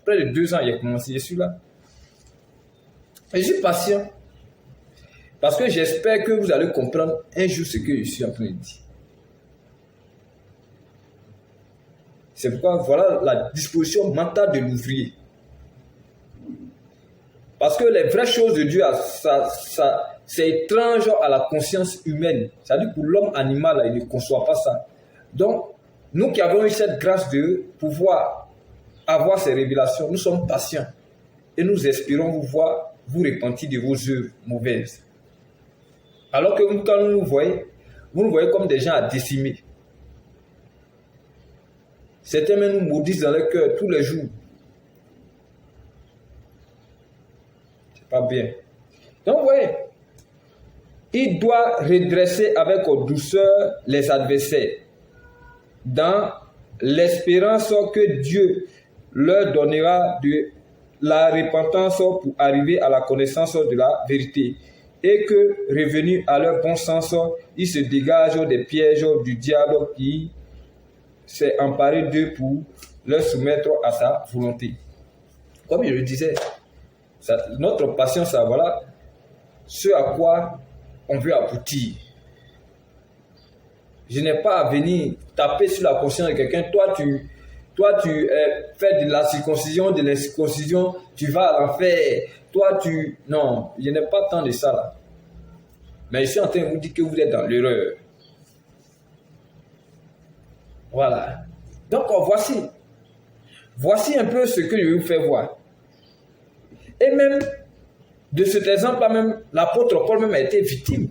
près de 2 ans, il a commencé, je suis là. Et je suis patient. Parce que j'espère que vous allez comprendre un jour ce que je suis en train de dire. C'est pourquoi voilà la disposition mentale de l'ouvrier. Parce que les vraies choses de Dieu, c'est étrange à la conscience humaine. C'est-à-dire que pour l'homme animal, il ne conçoit pas ça. Donc, nous qui avons eu cette grâce de pouvoir avoir ces révélations, nous sommes patients. Et nous espérons vous voir vous repentir de vos œuvres mauvaises. Alors que quand vous nous voyez comme des gens à décimer. Certains même nous maudissent dans leur cœur tous les jours. C'est pas bien. Donc, vous voyez, il doit redresser avec douceur les adversaires dans l'espérance que Dieu leur donnera de la repentance pour arriver à la connaissance de la vérité et que, revenus à leur bon sens, ils se dégagent des pièges du diable qui s'est emparé d'eux pour leur soumettre à sa volonté. Comme je le disais, notre patience, voilà ce à quoi on veut aboutir. Je n'ai pas à venir taper sur la conscience de quelqu'un. Toi, tu fais de la circoncision, de l'incirconcision, tu vas à l'enfer. Non, je n'ai pas tant de ça là. Mais je suis en train de vous dire que vous êtes dans l'erreur. Voilà. Donc, voici un peu ce que je vais vous faire voir. Et même, de cet exemple-là même, l'apôtre Paul même a été victime.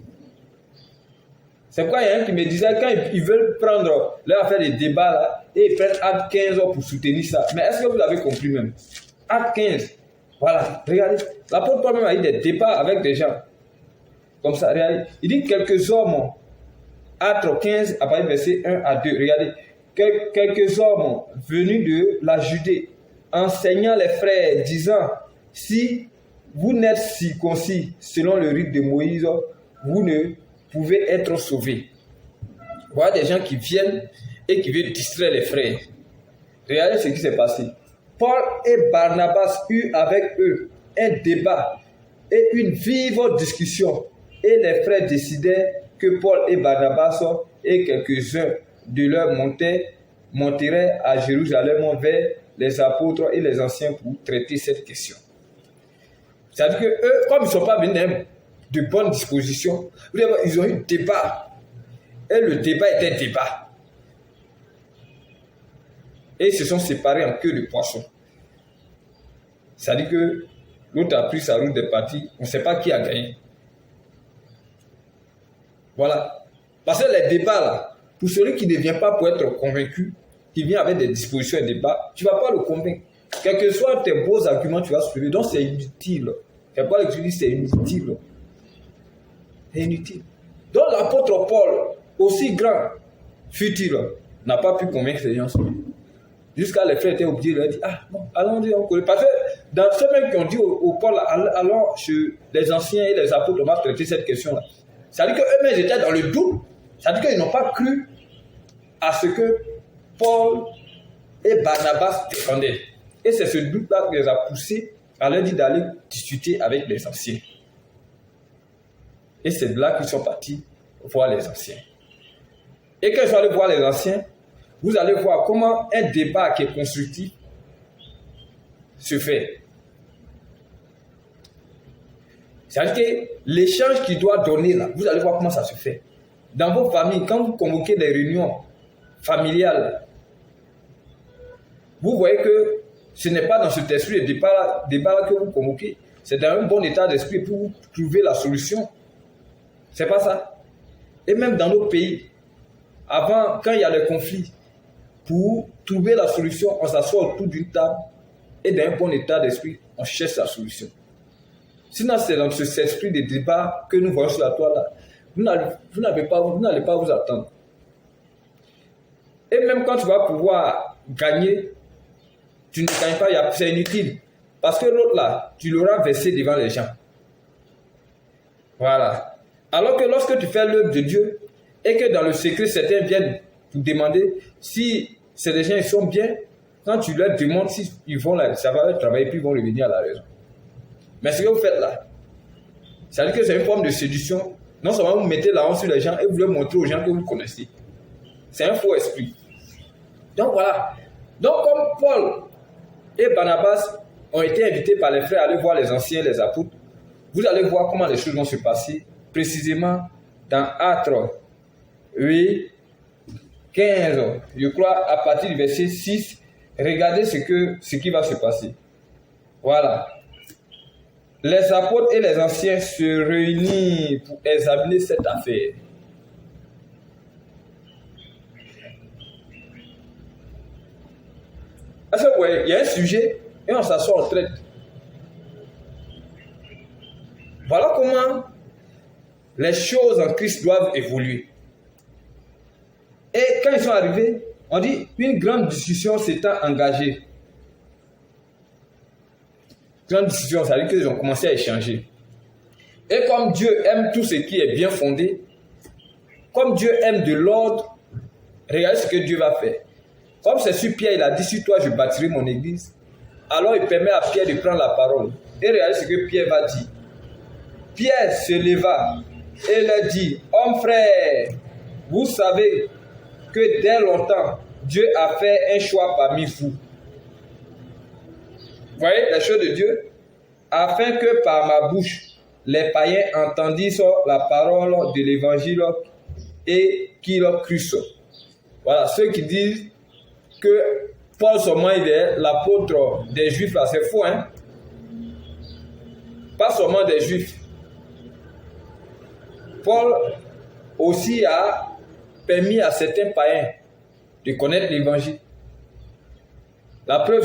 C'est pourquoi il y a un qui me disait, quand ils veulent prendre leur affaire de débat là, et ils prennent Acte 15 pour soutenir ça. Mais est-ce que vous avez compris même? Acte 15, voilà, regardez. L'apôtre Paul même a eu des débats avec des gens. Comme ça, regardez. Il dit quelques hommes, Acte 15, à partir du verset 1 à 2, regardez. Quelques hommes venus de la Judée, enseignant les frères, disant, si vous n'êtes circoncis selon le rite de Moïse, vous ne pouvez être sauvés. Voilà des gens qui viennent et qui veulent distraire les frères. Regardez ce qui s'est passé. Paul et Barnabas eurent avec eux un débat et une vive discussion. Et les frères décidèrent que Paul et Barnabas et quelques-uns de leurs monteraient à Jérusalem vers les apôtres et les anciens pour traiter cette question. C'est-à-dire que eux, comme ils ne sont pas venus de bonnes dispositions, ils ont eu un débat. Et le débat était un débat. Et ils se sont séparés en queue de poisson. C'est-à-dire que l'autre a pris sa route des partis, on ne sait pas qui a gagné. Voilà. Parce que les débats là, pour celui qui ne vient pas pour être convaincu, qui vient avec des dispositions et des débats, tu ne vas pas le convaincre. Quels que soient tes beaux arguments, tu vas soulever. Donc c'est inutile. C'est pas que tu dis c'est inutile. C'est inutile. Donc l'apôtre Paul, aussi grand fut-il, n'a pas pu convaincre ces gens. Jusqu'à les frères étaient obligés de leur dire, ah bon, allons-y encore. Parce que dans ceux mêmes qui ont dit au Paul, allons chez les anciens et les apôtres, on va traiter cette question-là. C'est-à-dire qu'eux-mêmes étaient dans le doute. C'est-à-dire qu'ils n'ont pas cru à ce que Paul et Barnabas défendaient. Et c'est ce doute-là qui les a poussés à leur dire d'aller discuter avec les anciens. Et c'est de là qu'ils sont partis voir les anciens. Et quand ils sont allés voir les anciens, vous allez voir comment un débat qui est constructif se fait. C'est-à-dire que l'échange qu'il doit donner là, vous allez voir comment ça se fait. Dans vos familles, quand vous convoquez des réunions familiales, vous voyez que ce n'est pas dans cet esprit de débat que vous convoquez. C'est dans un bon état d'esprit pour trouver la solution. C'est pas ça. Et même dans nos pays, avant, quand il y a des conflits, pour trouver la solution, on s'assoit autour d'une table et dans un bon état d'esprit, on cherche la solution. Sinon, c'est dans cet esprit de débat que nous voyons sur la toile là. Vous n'allez pas vous attendre. Et même quand tu vas pouvoir gagner, tu ne gagnes pas, c'est inutile. Parce que l'autre là, tu l'auras versé devant les gens. Voilà. Alors que lorsque tu fais l'œuvre de Dieu, et que dans le secret, certains viennent pour demander si ces gens ils sont bien, quand tu leur demandes s'ils vont là, ça va travailler, puis ils vont revenir à la raison. Mais ce que vous faites là, ça veut dire que c'est une forme de séduction. Non seulement vous mettez la honte sur les gens et vous voulez montrer aux gens que vous connaissez. C'est un faux esprit. Donc voilà. Donc comme Paul et Barnabas ont été invités par les frères à aller voir les anciens, les apôtres, vous allez voir comment les choses vont se passer précisément dans Actes 8, 15, je crois, à partir du verset 6. Regardez ce qui va se passer. Voilà. Les apôtres et les anciens se réunissent pour examiner cette affaire. Parce que, ouais, il y a un sujet et on s'assoit, on traite. Voilà comment les choses en Christ doivent évoluer. Et quand ils sont arrivés, on dit une grande discussion s'étant engagée. Grande discussion, ça veut dire qu'ils ont commencé à échanger. Et comme Dieu aime tout ce qui est bien fondé, comme Dieu aime de l'ordre, regardez ce que Dieu va faire. Comme c'est sur Pierre, il a dit, sur toi je bâtirai mon église. Alors il permet à Pierre de prendre la parole. Et regardez ce que Pierre va dire. Pierre se leva et leur dit, hommes frères, vous savez que dès longtemps, Dieu a fait un choix parmi vous. Vous voyez les choses de Dieu? Afin que par ma bouche, les païens entendissent la parole de l'évangile et qu'ils crussent. Voilà, ceux qui disent que Paul seulement il est l'apôtre des Juifs, là, c'est faux, hein? Pas seulement des Juifs. Paul aussi a permis à certains païens de connaître l'évangile. La preuve,